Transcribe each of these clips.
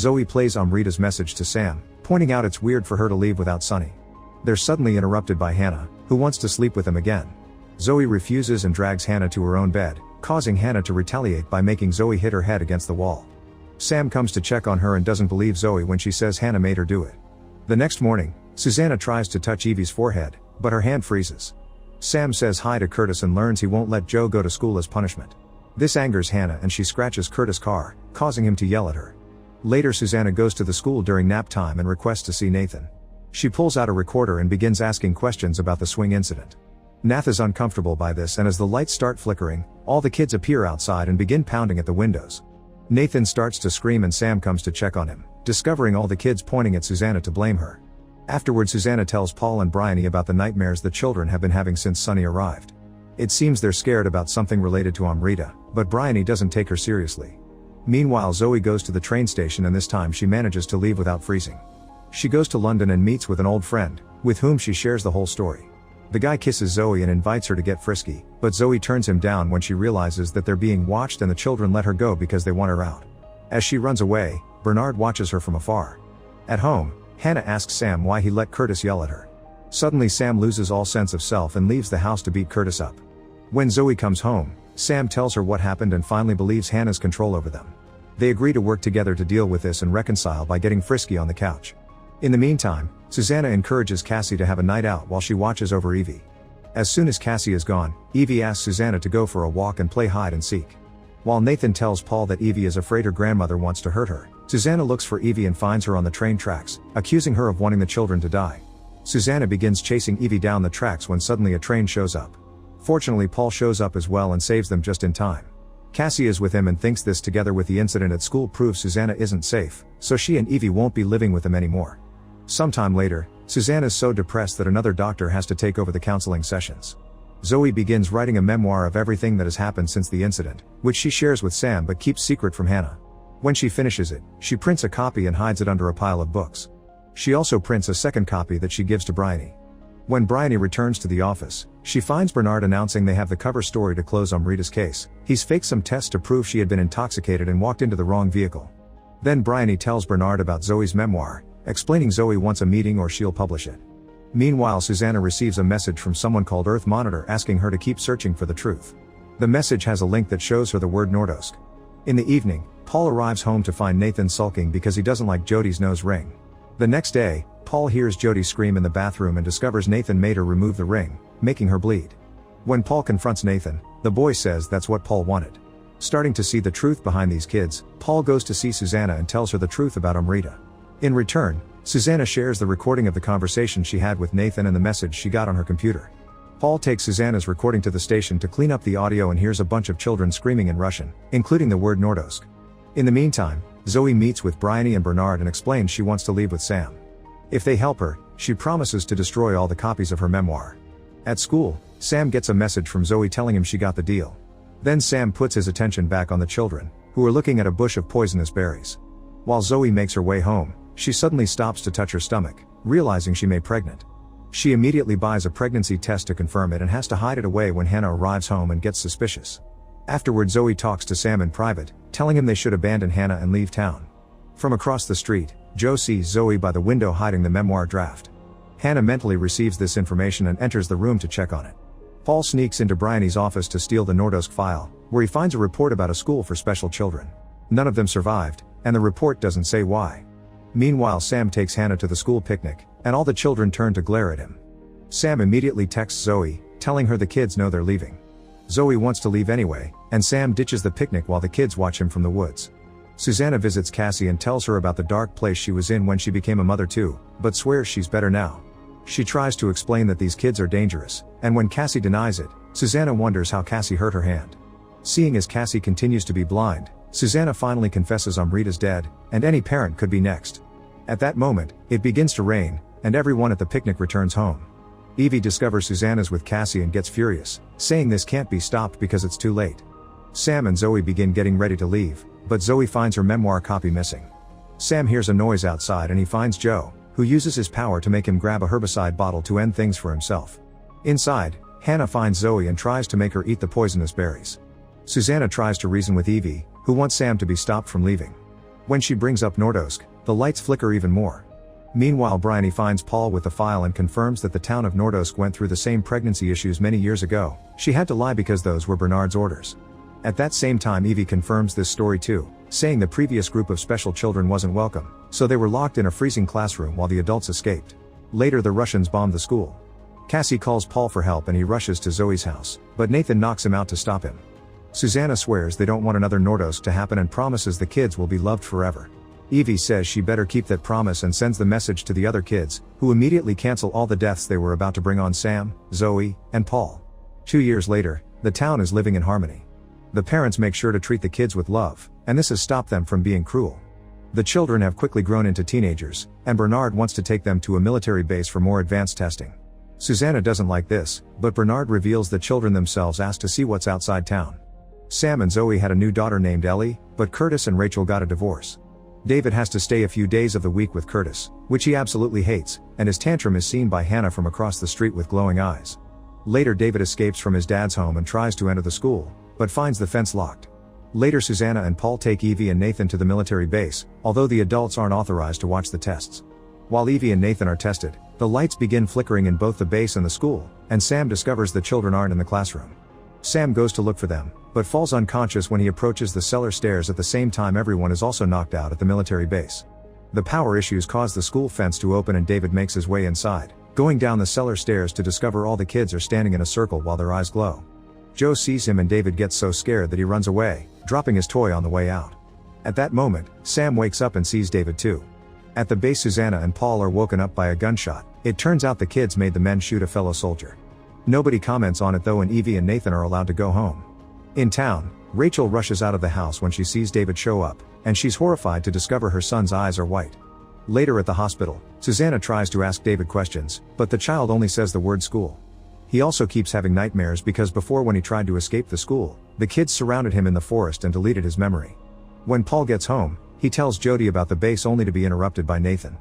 Zoe plays Amrita's message to Sam, pointing out it's weird for her to leave without Sunny. They're suddenly interrupted by Hannah, who wants to sleep with him again. Zoe refuses and drags Hannah to her own bed, causing Hannah to retaliate by making Zoe hit her head against the wall. Sam comes to check on her and doesn't believe Zoe when she says Hannah made her do it. The next morning, Susanna tries to touch Evie's forehead, but her hand freezes. Sam says hi to Curtis and learns he won't let Joe go to school as punishment. This angers Hannah and she scratches Curtis' car, causing him to yell at her. Later, Susanna goes to the school during nap time and requests to see Nathan. She pulls out a recorder and begins asking questions about the swing incident. Nath is uncomfortable by this, and as the lights start flickering, all the kids appear outside and begin pounding at the windows. Nathan starts to scream and Sam comes to check on him, discovering all the kids pointing at Susanna to blame her. Afterward, Susanna tells Paul and Bryony about the nightmares the children have been having since Sunny arrived. It seems they're scared about something related to Amrita, but Bryony doesn't take her seriously. Meanwhile, Zoe goes to the train station and this time she manages to leave without freezing. She goes to London and meets with an old friend, with whom she shares the whole story. The guy kisses Zoe and invites her to get frisky, but Zoe turns him down when she realizes that they're being watched and the children let her go because they want her out. As she runs away, Bernard watches her from afar. At home, Hannah asks Sam why he let Curtis yell at her. Suddenly Sam loses all sense of self and leaves the house to beat Curtis up. When Zoe comes home, Sam tells her what happened and finally believes Hannah's control over them. They agree to work together to deal with this and reconcile by getting frisky on the couch. In the meantime, Susanna encourages Cassie to have a night out while she watches over Evie. As soon as Cassie is gone, Evie asks Susanna to go for a walk and play hide and seek. While Nathan tells Paul that Evie is afraid her grandmother wants to hurt her, Susanna looks for Evie and finds her on the train tracks, accusing her of wanting the children to die. Susanna begins chasing Evie down the tracks when suddenly a train shows up. Fortunately, Paul shows up as well and saves them just in time. Cassie is with him and thinks this, together with the incident at school, proves Susanna isn't safe, so she and Evie won't be living with them anymore. Sometime later, Susanna's so depressed that another doctor has to take over the counseling sessions. Zoe begins writing a memoir of everything that has happened since the incident, which she shares with Sam but keeps secret from Hannah. When she finishes it, she prints a copy and hides it under a pile of books. She also prints a second copy that she gives to Bryony. When Bryony returns to the office, she finds Bernard announcing they have the cover story to close Amrita's case. He's faked some tests to prove she had been intoxicated and walked into the wrong vehicle. Then Bryony tells Bernard about Zoe's memoir, explaining Zoe wants a meeting or she'll publish it. Meanwhile, Susanna receives a message from someone called Earth Monitor asking her to keep searching for the truth. The message has a link that shows her the word Nordosk. In the evening, Paul arrives home to find Nathan sulking because he doesn't like Jody's nose ring. The next day, Paul hears Jody scream in the bathroom and discovers Nathan made her remove the ring, making her bleed. When Paul confronts Nathan, the boy says that's what Paul wanted. Starting to see the truth behind these kids, Paul goes to see Susanna and tells her the truth about Amrita. In return, Susanna shares the recording of the conversation she had with Nathan and the message she got on her computer. Paul takes Susanna's recording to the station to clean up the audio and hears a bunch of children screaming in Russian, including the word Nordosk. In the meantime, Zoe meets with Bryony and Bernard and explains she wants to leave with Sam. If they help her, she promises to destroy all the copies of her memoir. At school, Sam gets a message from Zoe telling him she got the deal. Then Sam puts his attention back on the children, who are looking at a bush of poisonous berries. While Zoe makes her way home, she suddenly stops to touch her stomach, realizing she may be pregnant. She immediately buys a pregnancy test to confirm it and has to hide it away when Hannah arrives home and gets suspicious. Afterward, Zoe talks to Sam in private, telling him they should abandon Hannah and leave town. From across the street, Joe sees Zoe by the window hiding the memoir draft. Hannah mentally receives this information and enters the room to check on it. Paul sneaks into Bryony's office to steal the Nordosk file, where he finds a report about a school for special children. None of them survived, and the report doesn't say why. Meanwhile, Sam takes Hannah to the school picnic, and all the children turn to glare at him. Sam immediately texts Zoe, telling her the kids know they're leaving. Zoe wants to leave anyway, and Sam ditches the picnic while the kids watch him from the woods. Susanna visits Cassie and tells her about the dark place she was in when she became a mother too, but swears she's better now. She tries to explain that these kids are dangerous, and when Cassie denies it, Susanna wonders how Cassie hurt her hand. Seeing as Cassie continues to be blind, Susanna finally confesses Amrita's dead, and any parent could be next. At that moment, it begins to rain, and everyone at the picnic returns home. Evie discovers Susanna's with Cassie and gets furious, saying this can't be stopped because it's too late. Sam and Zoe begin getting ready to leave, but Zoe finds her memoir copy missing. Sam hears a noise outside and he finds Joe, who uses his power to make him grab a herbicide bottle to end things for himself. Inside, Hannah finds Zoe and tries to make her eat the poisonous berries. Susanna tries to reason with Evie, who wants Sam to be stopped from leaving. When she brings up Nordosk, the lights flicker even more. Meanwhile, Bryony finds Paul with the file and confirms that the town of Nordosk went through the same pregnancy issues many years ago. She had to lie because those were Bernard's orders. At that same time, Evie confirms this story too, saying the previous group of special children wasn't welcome, so they were locked in a freezing classroom while the adults escaped. Later, the Russians bombed the school. Cassie calls Paul for help and he rushes to Zoe's house, but Nathan knocks him out to stop him. Susanna swears they don't want another Nordosk to happen and promises the kids will be loved forever. Evie says she better keep that promise and sends the message to the other kids, who immediately cancel all the deaths they were about to bring on Sam, Zoe, and Paul. 2 years later, the town is living in harmony. The parents make sure to treat the kids with love, and this has stopped them from being cruel. The children have quickly grown into teenagers, and Bernard wants to take them to a military base for more advanced testing. Susanna doesn't like this, but Bernard reveals the children themselves ask to see what's outside town. Sam and Zoe had a new daughter named Ellie, but Curtis and Rachel got a divorce. David has to stay a few days of the week with Curtis, which he absolutely hates, and his tantrum is seen by Hannah from across the street with glowing eyes. Later, David escapes from his dad's home and tries to enter the school, but finds the fence locked. Later, Susanna and Paul take Evie and Nathan to the military base, although the adults aren't authorized to watch the tests. While Evie and Nathan are tested, the lights begin flickering in both the base and the school, and Sam discovers the children aren't in the classroom. Sam goes to look for them, but falls unconscious when he approaches the cellar stairs. At the same time, everyone is also knocked out at the military base. The power issues cause the school fence to open and David makes his way inside, going down the cellar stairs to discover all the kids are standing in a circle while their eyes glow. Joe sees him and David gets so scared that he runs away, dropping his toy on the way out. At that moment, Sam wakes up and sees David too. At the base, Susanna and Paul are woken up by a gunshot. It turns out the kids made the men shoot a fellow soldier. Nobody comments on it though, and Evie and Nathan are allowed to go home. In town, Rachel rushes out of the house when she sees David show up, and she's horrified to discover her son's eyes are white. Later at the hospital, Susanna tries to ask David questions, but the child only says the word school. He also keeps having nightmares because before, when he tried to escape the school, the kids surrounded him in the forest and deleted his memory. When Paul gets home, he tells Jody about the base only to be interrupted by Nathan.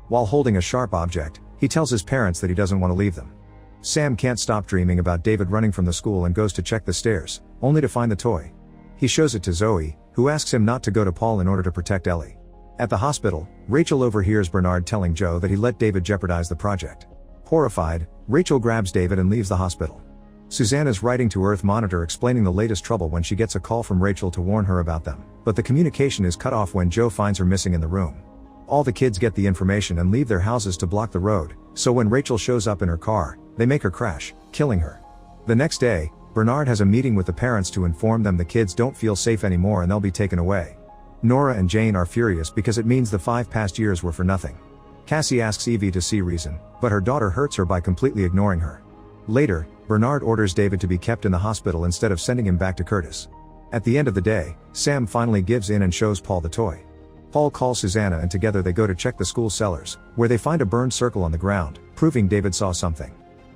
While holding a sharp object, he tells his parents that he doesn't want to leave them. Sam can't stop dreaming about David running from the school and goes to check the stairs, only to find the toy. He shows it to Zoe, who asks him not to go to Paul in order to protect Ellie. At the hospital, Rachel overhears Bernard telling Joe that he let David jeopardize the project. Horrified, Rachel grabs David and leaves the hospital. Susanna's writing to Earth Monitor explaining the latest trouble when she gets a call from Rachel to warn her about them, but the communication is cut off when Joe finds her missing in the room. All the kids get the information and leave their houses to block the road, so when Rachel shows up in her car, they make her crash, killing her. The next day, Bernard has a meeting with the parents to inform them the kids don't feel safe anymore and they'll be taken away. Nora and Jane are furious because it means the 5 past years were for nothing. Cassie asks Evie to see reason, but her daughter hurts her by completely ignoring her. Later, Bernard orders David to be kept in the hospital instead of sending him back to Curtis. At the end of the day, Sam finally gives in and shows Paul the toy. Paul calls Susanna and together they go to check the school cellars, where they find a burned circle on the ground, proving David saw something.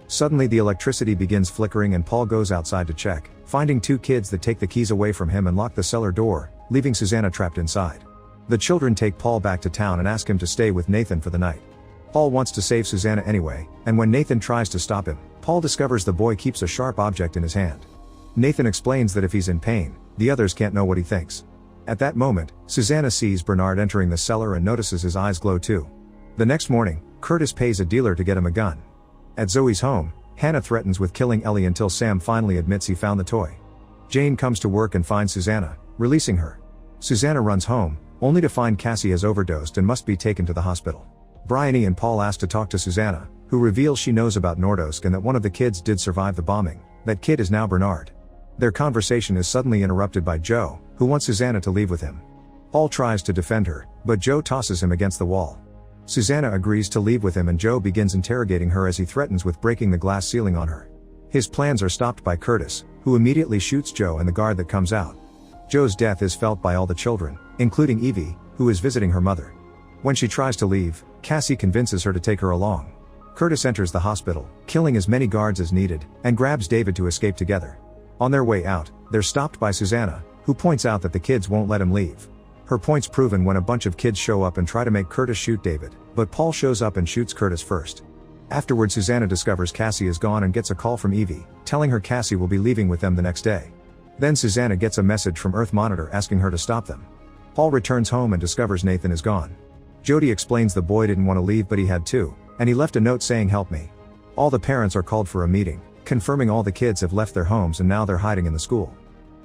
Suddenly the electricity begins flickering and Paul goes outside to check, finding 2 kids that take the keys away from him and lock the cellar door, leaving Susanna trapped inside. The children take Paul back to town and ask him to stay with Nathan for the night. Paul wants to save Susanna anyway, and when Nathan tries to stop him, Paul discovers the boy keeps a sharp object in his hand. Nathan explains that if he's in pain, the others can't know what he thinks. At that moment, Susanna sees Bernard entering the cellar and notices his eyes glow too. The next morning, Curtis pays a dealer to get him a gun. At Zoe's home, Hannah threatens with killing Ellie until Sam finally admits he found the toy. Jane comes to work and finds Susanna, releasing her. Susanna runs home, only to find Cassie has overdosed and must be taken to the hospital. Bryony and Paul ask to talk to Susanna, who reveals she knows about Nordosk and that one of the kids did survive the bombing. That kid is now Bernard. Their conversation is suddenly interrupted by Joe, who wants Susanna to leave with him. Paul tries to defend her, but Joe tosses him against the wall. Susanna agrees to leave with him and Joe begins interrogating her as he threatens with breaking the glass ceiling on her. His plans are stopped by Curtis, who immediately shoots Joe and the guard that comes out. Joe's death is felt by all the children, including Evie, who is visiting her mother. When she tries to leave, Cassie convinces her to take her along. Curtis enters the hospital, killing as many guards as needed, and grabs David to escape together. On their way out, they're stopped by Susanna, who points out that the kids won't let him leave. Her point's proven when a bunch of kids show up and try to make Curtis shoot David, but Paul shows up and shoots Curtis first. Afterward, Susanna discovers Cassie is gone and gets a call from Evie, telling her Cassie will be leaving with them the next day. Then Susanna gets a message from Earth Monitor asking her to stop them. Paul returns home and discovers Nathan is gone. Jody explains the boy didn't want to leave but he had to, and he left a note saying help me. All the parents are called for a meeting, confirming all the kids have left their homes and now they're hiding in the school.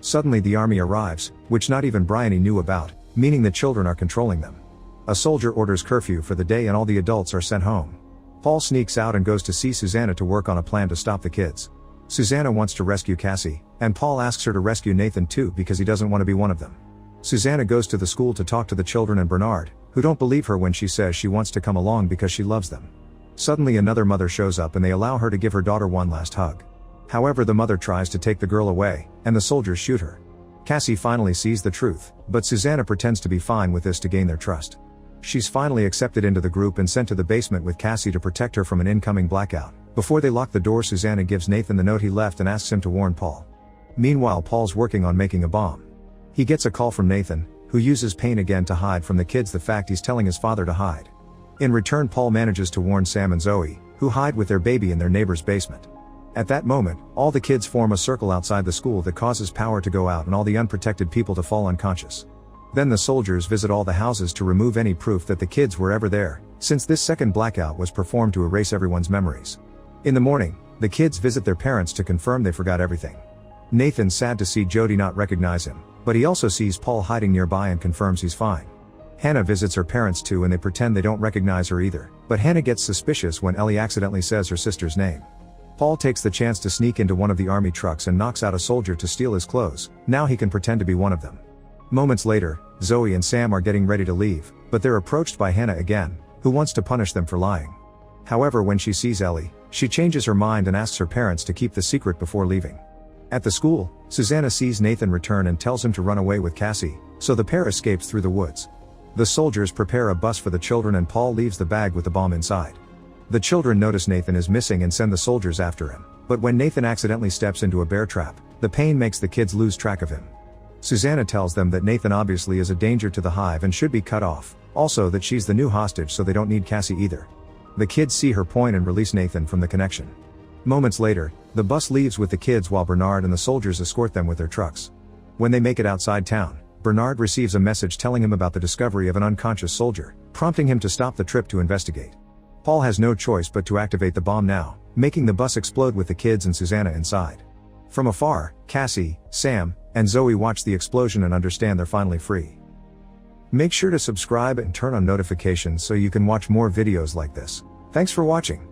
Suddenly the army arrives, which not even Bryony knew about, meaning the children are controlling them. A soldier orders curfew for the day and all the adults are sent home. Paul sneaks out and goes to see Susanna to work on a plan to stop the kids. Susanna wants to rescue Cassie, and Paul asks her to rescue Nathan too because he doesn't want to be one of them. Susanna goes to the school to talk to the children and Bernard, who don't believe her when she says she wants to come along because she loves them. Suddenly another mother shows up and they allow her to give her daughter one last hug. However, the mother tries to take the girl away, and the soldiers shoot her. Cassie finally sees the truth, but Susanna pretends to be fine with this to gain their trust. She's finally accepted into the group and sent to the basement with Cassie to protect her from an incoming blackout. Before they lock the door, Susanna gives Nathan the note he left and asks him to warn Paul. Meanwhile, Paul's working on making a bomb. He gets a call from Nathan, who uses pain again to hide from the kids the fact he's telling his father to hide. In return, Paul manages to warn Sam and Zoe, who hide with their baby in their neighbor's basement. At that moment, all the kids form a circle outside the school that causes power to go out and all the unprotected people to fall unconscious. Then the soldiers visit all the houses to remove any proof that the kids were ever there, since this second blackout was performed to erase everyone's memories. In the morning, the kids visit their parents to confirm they forgot everything. Nathan's sad to see Jody not recognize him, but he also sees Paul hiding nearby and confirms he's fine. Hannah visits her parents too and they pretend they don't recognize her either, but Hannah gets suspicious when Ellie accidentally says her sister's name. Paul takes the chance to sneak into one of the army trucks and knocks out a soldier to steal his clothes. Now he can pretend to be one of them. Moments later, Zoe and Sam are getting ready to leave, but they're approached by Hannah again, who wants to punish them for lying. However, when she sees Ellie, she changes her mind and asks her parents to keep the secret before leaving. At the school, Susanna sees Nathan return and tells him to run away with Cassie, so the pair escapes through the woods. The soldiers prepare a bus for the children and Paul leaves the bag with the bomb inside. The children notice Nathan is missing and send the soldiers after him, but when Nathan accidentally steps into a bear trap, the pain makes the kids lose track of him. Susanna tells them that Nathan obviously is a danger to the hive and should be cut off, also that she's the new hostage so they don't need Cassie either. The kids see her point and release Nathan from the connection. Moments later, the bus leaves with the kids while Bernard and the soldiers escort them with their trucks. When they make it outside town, Bernard receives a message telling him about the discovery of an unconscious soldier, prompting him to stop the trip to investigate. Paul has no choice but to activate the bomb now, making the bus explode with the kids and Susanna inside. From afar, Cassie, Sam, and Zoe watch the explosion and understand they're finally free. Make sure to subscribe and turn on notifications so you can watch more videos like this. Thanks for watching.